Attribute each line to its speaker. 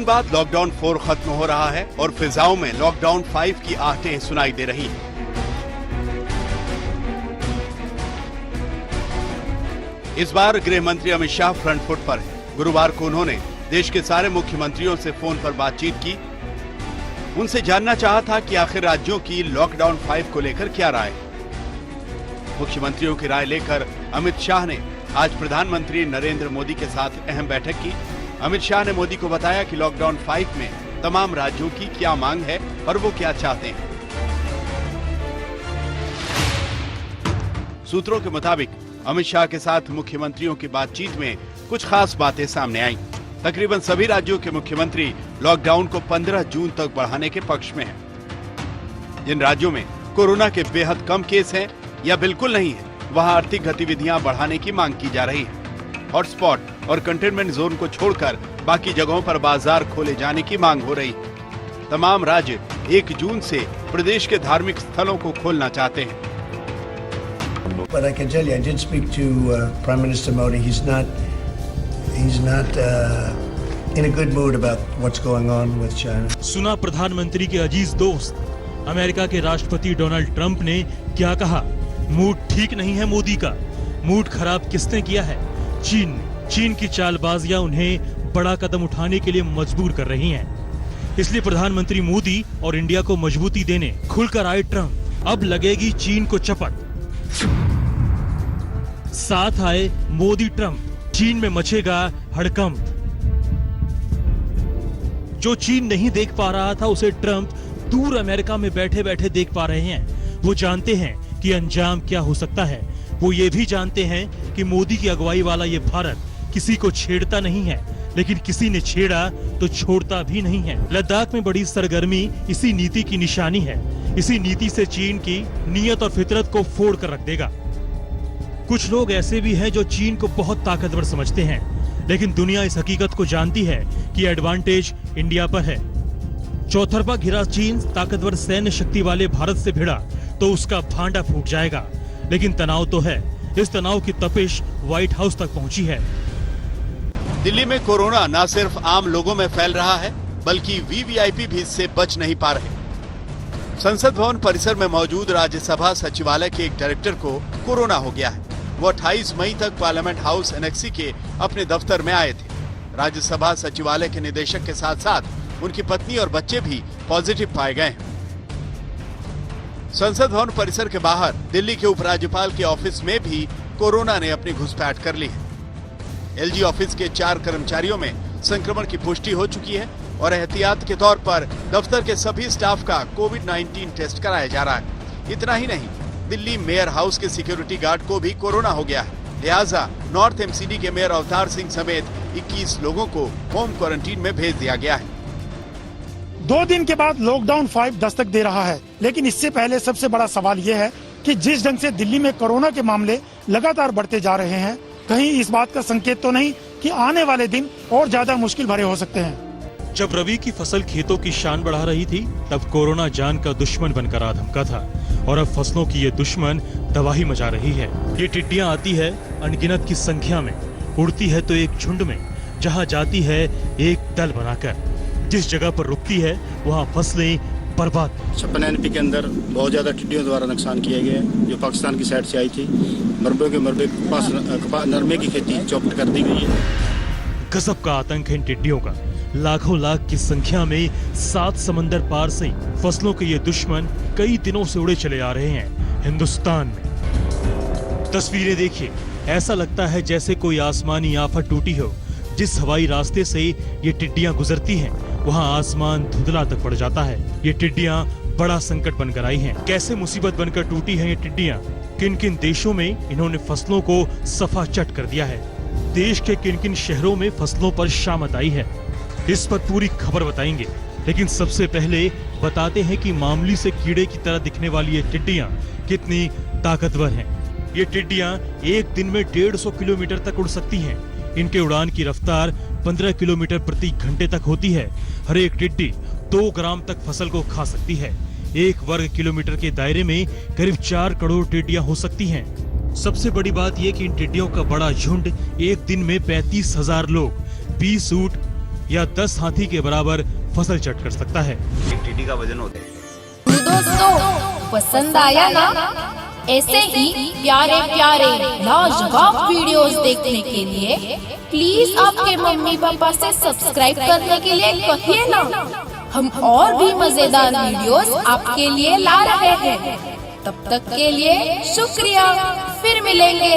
Speaker 1: बाद लॉकडाउन 4 खत्म हो रहा है और फिजाओं में लॉकडाउन 5 की आहटें सुनाई दे रही हैं। इस बार गृह मंत्री अमित शाह फ्रंट फुट पर है। गुरुवार को उन्होंने देश के सारे मुख्यमंत्रियों से फोन पर बातचीत की। उनसे जानना चाहा था कि आखिर राज्यों की लॉकडाउन 5 को लेकर क्या राय है। मुख्यमंत्रियों की राय लेकर अमित शाह ने आज प्रधानमंत्री नरेंद्र मोदी के साथ अहम बैठक की। अमित शाह ने मोदी को बताया कि लॉकडाउन 5 में तमाम राज्यों की क्या मांग है और वो क्या चाहते हैं। सूत्रों के मुताबिक अमित शाह के साथ मुख्यमंत्रियों की बातचीत में कुछ खास बातें सामने आईं। तकरीबन सभी राज्यों के मुख्यमंत्री लॉकडाउन को 15 जून तक बढ़ाने के पक्ष में हैं। जिन राज्यों में कोरोना के बेहद कम केस हैं या बिल्कुल नहीं है, वहां आर्थिक गतिविधियां बढ़ाने की मांग की जा रही है। हॉटस्पॉट और कंटेनमेंट जोन को छोड़कर बाकी जगहों पर बाजार खोले जाने की मांग हो रही है। तमाम राज्य 1 जून से प्रदेश के धार्मिक स्थलों को खोलना चाहते हैं।
Speaker 2: But I can tell you, I did speak to Prime Minister Modi. He's not in a good mood about what's going on with China.
Speaker 3: सुना प्रधानमंत्री के अजीज दोस्त अमेरिका के राष्ट्रपति डोनाल्ड ट्रंप ने क्या कहा। मूड ठीक नहीं है मोदी का। मूड खराब किसने किया है? चीन की चालबाजियां उन्हें बड़ा कदम उठाने के लिए मजबूर कर रही हैं। इसलिए प्रधानमंत्री मोदी और इंडिया को मजबूती देने खुलकर आए ट्रंप। अब लगेगी चीन को चपत। साथ आए मोदी ट्रंप। चीन में मचेगा हड़कंप। जो चीन नहीं देख पा रहा था उसे ट्रंप दूर अमेरिका में बैठे बैठे देख पा रहे हैं। वो जानते हैं कि अंजाम क्या हो सकता है। वो ये भी जानते हैं कि मोदी की अगुवाई वाला ये भारत किसी को छेड़ता नहीं है, लेकिन किसी ने छेड़ा तो छोड़ता भी नहीं है। लद्दाख में बड़ी सरगर्मी इसी नीति की निशानी है। इसी नीति से चीन की नीयत और फितरत को फोड़ कर रख देगा। कुछ लोग ऐसे भी हैं जो चीन को बहुत ताकतवर समझते हैं, लेकिन दुनिया इस हकीकत को जानती है कि एडवांटेज इंडिया पर है। चौतरफा घिरा चीन ताकतवर सैन्य शक्ति वाले भारत से भिड़ा तो उसका भांडा फूट जाएगा। लेकिन तनाव तो है। इस तनाव की तपिश व्हाइट हाउस तक पहुंची है।
Speaker 1: दिल्ली में कोरोना न सिर्फ आम लोगों में फैल रहा है, बल्कि वीवीआईपी भी इससे बच नहीं पा रहे। संसद भवन परिसर में मौजूद राज्यसभा सचिवालय के एक डायरेक्टर को कोरोना हो गया है। वो 28 मई तक पार्लियामेंट हाउस एनेक्सी के अपने दफ्तर में आए थे। राज्यसभा सचिवालय के निदेशक के साथ साथ उनकी पत्नी और बच्चे भी पॉजिटिव पाए गए हैं। संसद भवन परिसर के बाहर दिल्ली के उपराज्यपाल के ऑफिस में भी कोरोना ने अपनी घुसपैठ कर ली है। एलजी ऑफिस के 4 कर्मचारियों में संक्रमण की पुष्टि हो चुकी है और एहतियात के तौर पर दफ्तर के सभी स्टाफ का कोविड-19 टेस्ट कराया जा रहा है। इतना ही नहीं, दिल्ली मेयर हाउस के सिक्योरिटी गार्ड को भी कोरोना हो गया है। लिहाजा नॉर्थ एमसीडी के मेयर अवतार सिंह समेत 21 लोगों को होम क्वारंटीन में भेज दिया गया है।
Speaker 4: 2 दिन के बाद लॉकडाउन 5 दस्तक दे रहा है, लेकिन इससे पहले सबसे बड़ा सवाल यह है कि जिस ढंग से दिल्ली में कोरोना के मामले लगातार बढ़ते जा रहे हैं, कहीं इस बात का संकेत तो नहीं कि आने वाले दिन और ज्यादा मुश्किल भरे हो सकते हैं।
Speaker 3: जब रबी की फसल खेतों की शान बढ़ा रही थी, तब कोरोना जान का दुश्मन बनकर आ धमका था और अब फसलों की ये दुश्मन तबाही मचा रही है। ये टिड्डियां आती है अनगिनत की संख्या में, उड़ती है तो एक झुंड में, जहां जाती है एक दल बनाकर। जिस जगह पर रुकती है वहां फसलें बर्बाद।
Speaker 5: 56 एनपी के अंदर बहुत ज्यादा टिड्डियों द्वारा नुकसान किया गया है, जो पाकिस्तान की साइड से आई थी। मरबे नरमे की खेती चौपट कर दी गई है।
Speaker 3: गजब का आतंक है इन टिड्डियों का। लाखों लाख की संख्या में 7 समंदर पार से फसलों के ये दुश्मन कई दिनों से उड़े चले आ रहे हैं हिंदुस्तान में। तस्वीरें देखिए, ऐसा लगता है जैसे कोई आसमानी आफत टूटी हो। जिस हवाई रास्ते से ये टिड्डियां गुजरती हैं, वहां आसमान धुंधला तक पड़ जाता है। ये टिड्डियां बड़ा संकट बनकर आई हैं। कैसे मुसीबत बनकर टूटी हैं ये टिड्डियां? किन किन देशों में इन्होंने फसलों को सफा चट कर दिया है? देश के किन किन शहरों में फसलों पर शामत आई है? इस पर पूरी खबर बताएंगे, लेकिन सबसे पहले बताते हैं कि मामूली से कीड़े की तरह दिखने वाली ये टिड्डियां कितनी ताकतवर हैं। ये टिड्डियां एक दिन में 150 किलोमीटर तक उड़ सकती हैं। इनके उड़ान की रफ्तार 15 किलोमीटर प्रति घंटे तक होती है। हर एक टिड्डी 2 ग्राम तक फसल को खा सकती है। 1 वर्ग किलोमीटर के दायरे में करीब 4 करोड़ टिड्डियां हो सकती हैं। सबसे बड़ी बात यह कि इन टिड्डियों का बड़ा झुंड एक दिन में 35,000 लोग 20 ऊंट या 10 हाथी के बराबर फसल चट कर सकता है।
Speaker 1: एक टिड्डी का वजन होता है।
Speaker 6: दोस्तों पसंद आया ना? ऐसे ही प्यारे प्यारे लाजवाब वीडियोस देखने के लिए प्लीज आपके मम्मी पापा से सब्सक्राइब करने के लिए कहिए ना। हम और भी मजेदार वीडियोस आपके लिए ला रहे हैं। तब तक के लिए शुक्रिया, फिर मिलेंगे।